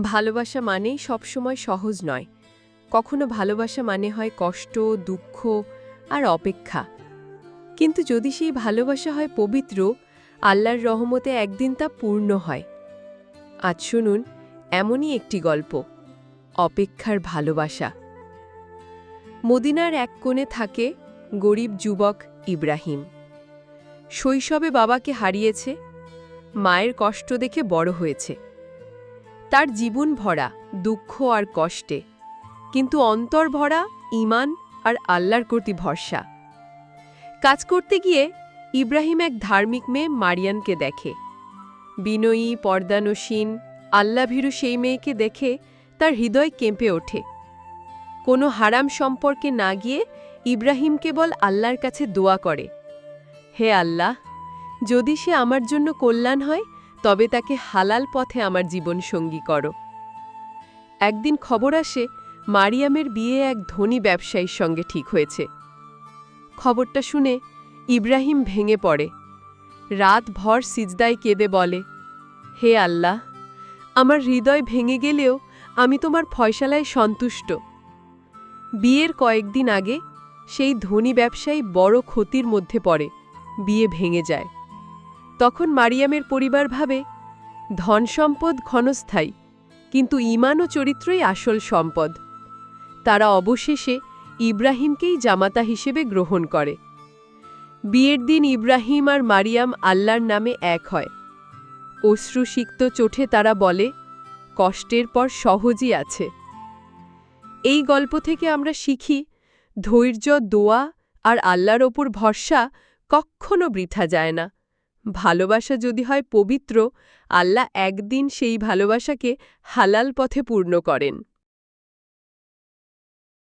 ভালোবাসা মানেই সবসময় সহজ নয়। কখনো ভালোবাসা মানে হয় কষ্ট, দুঃখ আর অপেক্ষা। কিন্তু যদি সেই ভালোবাসা হয় পবিত্র, আল্লাহর রহমতে একদিন তা পূর্ণ হয়। আজ শুনুন এমনই একটি গল্প, অপেক্ষার ভালোবাসা। মদিনার এক কোণে থাকে গরিব যুবক ইব্রাহিম। শৈশবে বাবাকে হারিয়েছে, মায়ের কষ্ট দেখে বড় হয়েছে। তার জীবন ভরা দুঃখ আর কষ্টে, কিন্তু অন্তর ভরা ঈমান আর আল্লাহর প্রতি ভরসা। কাজ করতে গিয়ে ইব্রাহিম এক ধার্মিক মেয়ে মারিয়ানকে দেখে। বিনয়ী, পর্দানসীন, আল্লাভীরু সেই মেয়েকে দেখে তার হৃদয় কেঁপে ওঠে। কোনো হারাম সম্পর্কে না গিয়ে ইব্রাহিম কেবল আল্লাহর কাছে দোয়া করে, হে আল্লাহ, যদি সে আমার জন্য কল্যাণ হয় তবে তাকে হালাল পথে আমার জীবন সঙ্গী করো। একদিন খবর আসে মারিয়ামের বিয়ে এক ধনী ব্যবসায়ীর সঙ্গে ঠিক হয়েছে। খবরটা শুনে ইব্রাহিম ভেঙে পড়ে। রাতভর সিজদায় কেঁদে বলে, হে আল্লাহ, আমার হৃদয় ভেঙে গেলেও আমি তোমার ফয়সালায় সন্তুষ্ট। বিয়ের কয়েকদিন আগে সেই ধনী ব্যবসায়ী বড় ক্ষতির মধ্যে পড়ে, বিয়ে ভেঙে যায়। তখন মারিয়ামের পরিবার ভাবে, ধন সম্পদ ক্ষণস্থায়ী, কিন্তু ঈমান ও চরিত্রই আসল সম্পদ। তারা অবশেষে ইব্রাহিমকেই জামাতা হিসেবে গ্রহণ করে। বিয়ের দিন ইব্রাহিম আর মারিয়াম আল্লাহর নামে এক হয়। অশ্রুসিক্ত চোখে তারা বলে, কষ্টের পর সহজই আছে। এই গল্প থেকে আমরা শিখি, ধৈর্য, দোয়া আর আল্লাহর ওপর ভরসা কখনো বৃথা যায় না। ভালোবাসা যদি হয় পবিত্র, আল্লাহ একদিন সেই ভালোবাসাকে হালাল পথে পূর্ণ করেন।